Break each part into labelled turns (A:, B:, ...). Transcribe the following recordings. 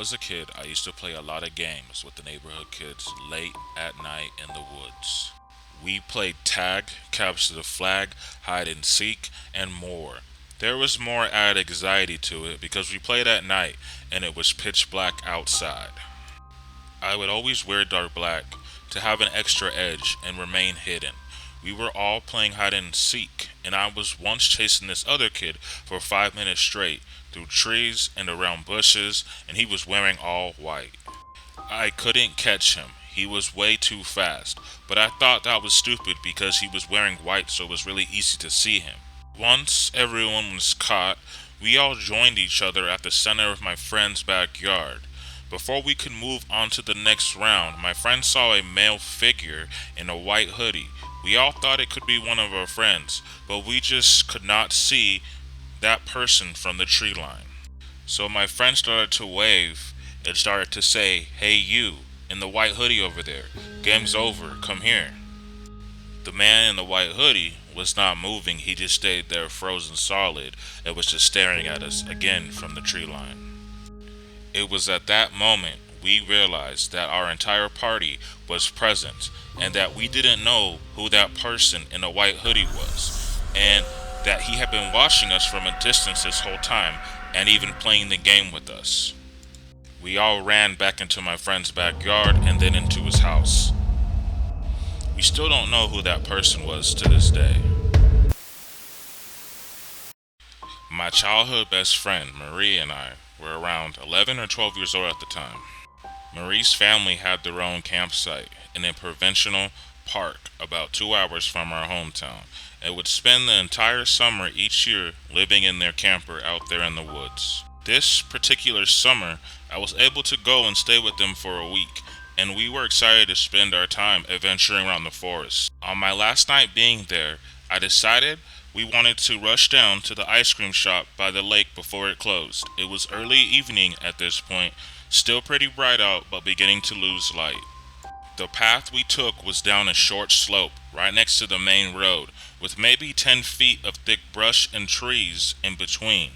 A: was a kid, I used to play a lot of games with the neighborhood kids late at night in the woods. We played tag, capture the flag, hide and seek, and more. There was more added anxiety to it because we played at night and it was pitch black outside. I would always wear dark black to have an extra edge and remain hidden. We were all playing hide and seek, and I was once chasing this other kid for 5 minutes straight through trees and around bushes, and he was wearing all white. I couldn't catch him. He was way too fast, but I thought that was stupid because he was wearing white, so it was really easy to see him. Once everyone was caught, we all joined each other at the center of my friend's backyard. Before we could move on to the next round, my friend saw a male figure in a white hoodie. We all thought it could be one of our friends, but we just could not see that person from the tree line. So my friend started to wave and started to say, "Hey you, in the white hoodie over there. Game's over, come here." The man in the white hoodie was not moving, he just stayed there frozen solid and was just staring at us again from the tree line. It was at that moment we realized that our entire party was present and that we didn't know who that person in a white hoodie was, and that he had been watching us from a distance this whole time and even playing the game with us. We all ran back into my friend's backyard and then into his house. We still don't know who that person was to this day. My childhood best friend, Marie, and I were around 11 or 12 years old at the time. Marie's family had their own campsite in a provincial park about 2 hours from our hometown and would spend the entire summer each year living in their camper out there in the woods. This particular summer, I was able to go and stay with them for a week, and we were excited to spend our time adventuring around the forest. On my last night being there, I decided we wanted to rush down to the ice cream shop by the lake before it closed. It was early evening at this point, still pretty bright out, but beginning to lose light. The path we took was down a short slope right next to the main road, with maybe 10 feet of thick brush and trees in between.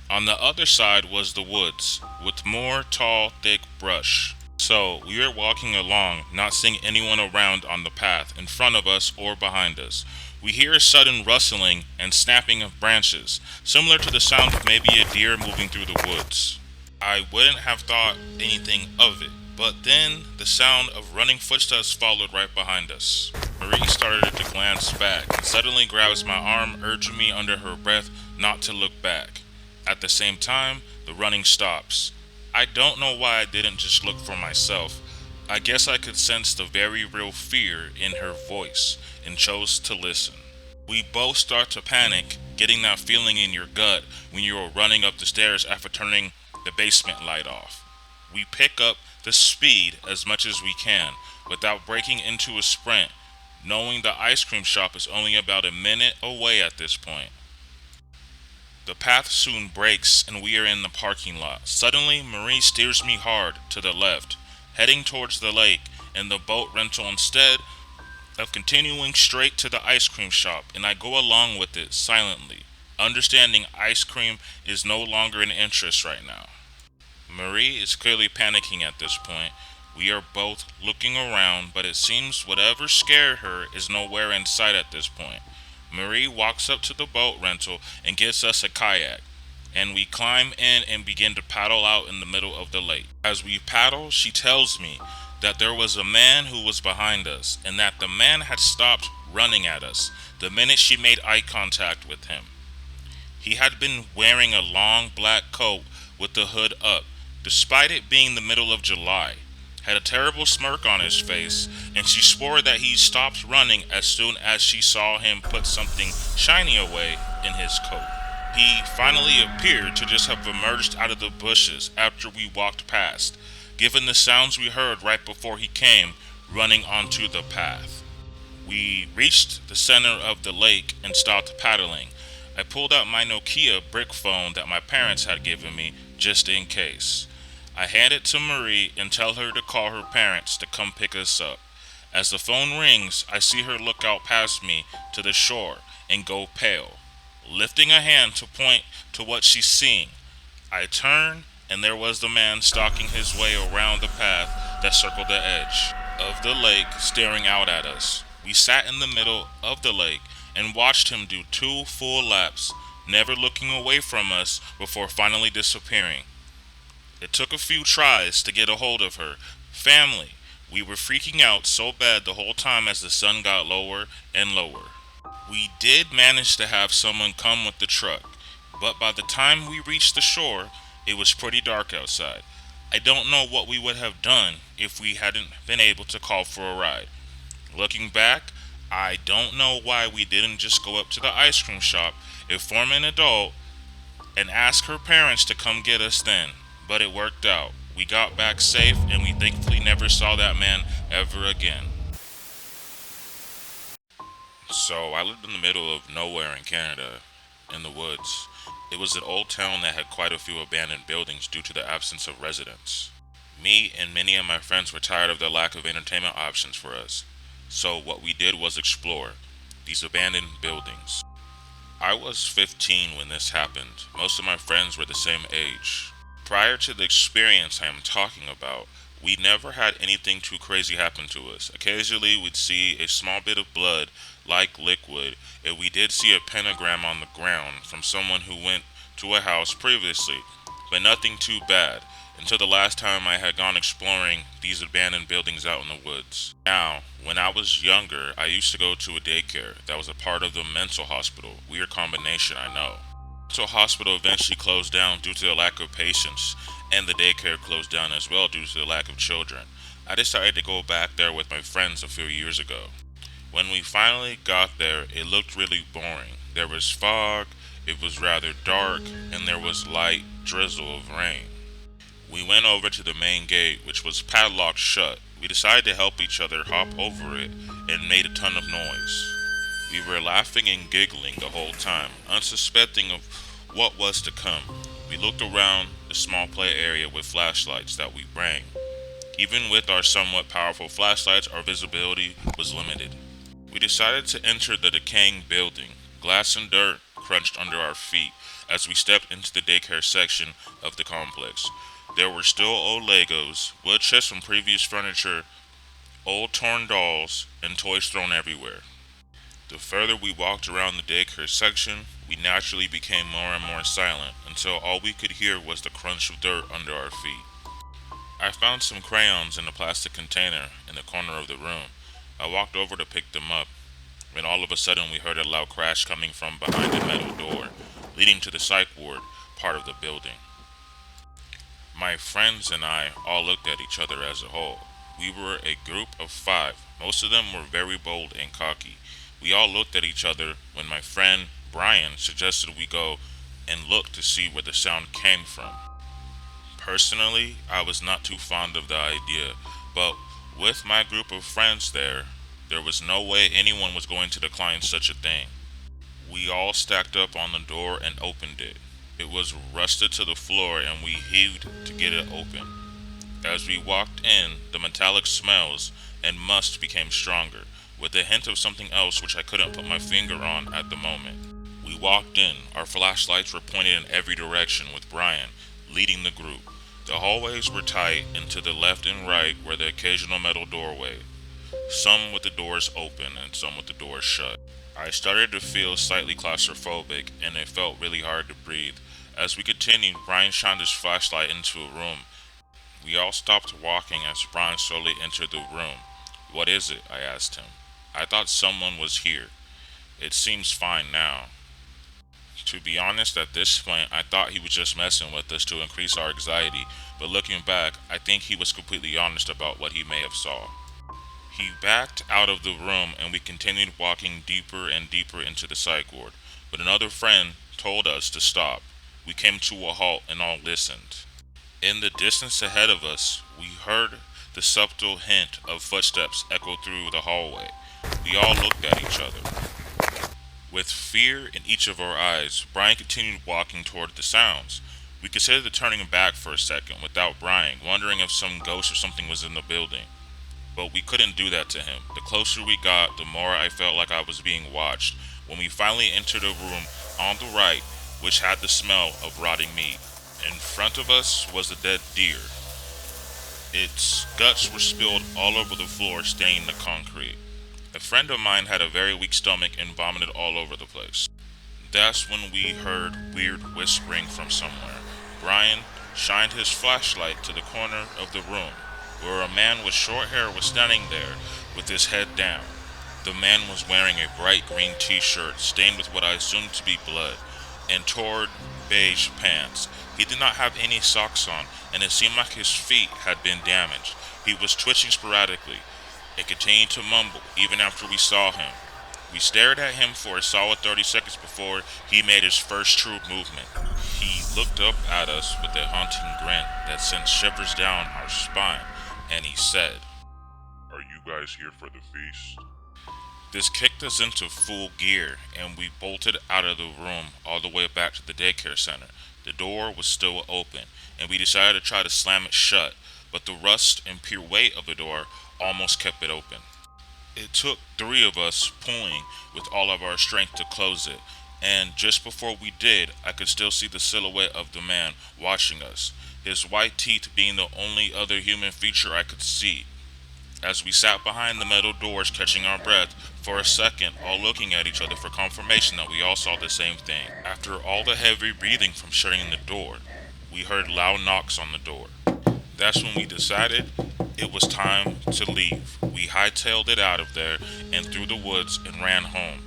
A: On the other side was the woods, with more tall, thick brush. So we were walking along, not seeing anyone around on the path in front of us or behind us. We hear a sudden rustling and snapping of branches, similar to the sound of maybe a deer moving through the woods. I wouldn't have thought anything of it, but then the sound of running footsteps followed right behind us. Marie started to glance back and suddenly grabs my arm, urging me under her breath not to look back. At the same time, the running stops. I don't know why I didn't just look for myself. I guess I could sense the very real fear in her voice and chose to listen. We both start to panic, getting that feeling in your gut when you are running up the stairs after turning the basement light off. We pick up the speed as much as we can without breaking into a sprint, knowing the ice cream shop is only about a minute away at this point. The path soon breaks and we are in the parking lot. Suddenly, Marie steers me hard to the left, heading towards the lake and the boat rental instead of continuing straight to the ice cream shop, and I go along with it silently, understanding ice cream is no longer an interest right now. Marie is clearly panicking at this point. We are both looking around, but it seems whatever scared her is nowhere in sight at this point. Marie walks up to the boat rental and gets us a kayak, and we climb in and begin to paddle out in the middle of the lake. As we paddle, she tells me that there was a man who was behind us, and that the man had stopped running at us the minute she made eye contact with him. He had been wearing a long black coat with the hood up, despite it being the middle of July, had a terrible smirk on his face, and she swore that he stopped running as soon as she saw him put something shiny away in his coat. He finally appeared to just have emerged out of the bushes after we walked past, given the sounds we heard right before he came running onto the path. We reached the center of the lake and stopped paddling. I pulled out my Nokia brick phone that my parents had given me just in case. I hand it to Marie and tell her to call her parents to come pick us up. As the phone rings, I see her look out past me to the shore and go pale, lifting a hand to point to what she's seeing. I turn and there was the man stalking his way around the path that circled the edge of the lake, staring out at us. We sat in the middle of the lake and watched him do 2 full laps, never looking away from us before finally disappearing. It took a few tries to get a hold of her family. We were freaking out so bad the whole time as the sun got lower and lower. We did manage to have someone come with the truck, but by the time we reached the shore, it was pretty dark outside. I don't know what we would have done if we hadn't been able to call for a ride. Looking back, I don't know why we didn't just go up to the ice cream shop, inform an adult, and ask her parents to come get us then. But it worked out. We got back safe and we thankfully never saw that man ever again. So I lived in the middle of nowhere in Canada, in the woods. It was an old town that had quite a few abandoned buildings due to the absence of residents. Me and many of my friends were tired of the lack of entertainment options for us. So what we did was explore these abandoned buildings. I was 15 when this happened. Most of my friends were the same age. Prior to the experience I am talking about, we never had anything too crazy happen to us. Occasionally, we'd see a small bit of blood, like liquid, and we did see a pentagram on the ground from someone who went to a house previously, but nothing too bad, until the last time I had gone exploring these abandoned buildings out in the woods. Now, when I was younger, I used to go to a daycare that was a part of the mental hospital. Weird combination, I know. So hospital eventually closed down due to the lack of patients, and the daycare closed down as well due to the lack of children. I decided to go back there with my friends a few years ago. When we finally got there, it looked really boring. There was fog, it was rather dark, and there was light drizzle of rain. We went over to the main gate, which was padlocked shut. We decided to help each other hop over it and made a ton of noise. We were laughing and giggling the whole time, unsuspecting of what was to come. We looked around the small play area with flashlights that we bring. Even with our somewhat powerful flashlights, our visibility was limited. We decided to enter the decaying building. Glass and dirt crunched under our feet as we stepped into the daycare section of the complex. There were still old Legos, wood chips from previous furniture, old torn dolls, and toys thrown everywhere. The further we walked around the daycare section, we naturally became more and more silent until all we could hear was the crunch of dirt under our feet. I found some crayons in a plastic container in the corner of the room. I walked over to pick them up, when all of a sudden we heard a loud crash coming from behind the metal door, leading to the psych ward part of the building. My friends and I all looked at each other as a whole. We were a group of 5. Most of them were very bold and cocky. We all looked at each other when my friend Brian suggested we go and look to see where the sound came from. Personally, I was not too fond of the idea, but with my group of friends there was no way anyone was going to decline such a thing. We all stacked up on the door and opened it. It was rusted to the floor and we heaved to get it open. As we walked in, the metallic smells and must became stronger, with a hint of something else which I couldn't put my finger on at the moment. We walked in, our flashlights were pointed in every direction with Brian leading the group. The hallways were tight and to the left and right were the occasional metal doorway, some with the doors open and some with the doors shut. I started to feel slightly claustrophobic and it felt really hard to breathe. As we continued, Brian shined his flashlight into a room. We all stopped walking as Brian slowly entered the room. "What is it?" I asked him. "I thought someone was here. It seems fine now." To be honest, at this point, I thought he was just messing with us to increase our anxiety, but looking back, I think he was completely honest about what he may have saw. He backed out of the room and we continued walking deeper and deeper into the psych ward, but another friend told us to stop. We came to a halt and all listened. In the distance ahead of us, we heard the subtle hint of footsteps echo through the hallway. We all looked at each other. With fear in each of our eyes, Brian continued walking toward the sounds. We considered turning back for a second without Brian, wondering if some ghost or something was in the building. But we couldn't do that to him. The closer we got, the more I felt like I was being watched. When we finally entered a room on the right, which had the smell of rotting meat. In front of us was a dead deer. Its guts were spilled all over the floor, staining the concrete. A friend of mine had a very weak stomach and vomited all over the place. That's when we heard weird whispering from somewhere. Brian shined his flashlight to the corner of the room, where a man with short hair was standing there with his head down. The man was wearing a bright green t-shirt stained with what I assumed to be blood, and torn beige pants. He did not have any socks on, and it seemed like his feet had been damaged. He was twitching sporadically and continued to mumble even after we saw him. We stared at him for a solid 30 seconds before he made his first true movement. He looked up at us with a haunting grin that sent shivers down our spine, and he said,
B: Are you guys here for the feast?
A: This kicked us into full gear, and we bolted out of the room all the way back to the daycare center. The door was still open, and we decided to try to slam it shut, but the rust and pure weight of the door almost kept it open. It took three of us pulling with all of our strength to close it, and just before we did, I could still see the silhouette of the man watching us, his white teeth being the only other human feature I could see. As we sat behind the metal doors catching our breath for a second, all looking at each other for confirmation that we all saw the same thing. After all the heavy breathing from shutting the door, we heard loud knocks on the door. That's when we decided it was time to leave. We hightailed it out of there and through the woods and ran home.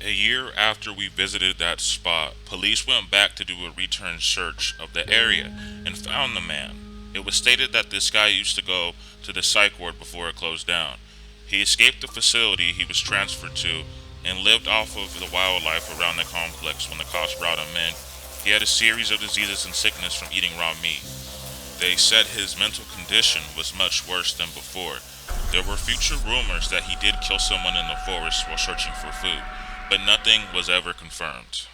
A: A year after we visited that spot, police went back to do a return search of the area and found the man. It was stated that this guy used to go to the psych ward before it closed down. He escaped the facility he was transferred to and lived off of the wildlife around the complex when the cops brought him in. He had a series of diseases and sickness from eating raw meat. They said his mental condition was much worse than before. There were future rumors that he did kill someone in the forest while searching for food, but nothing was ever confirmed.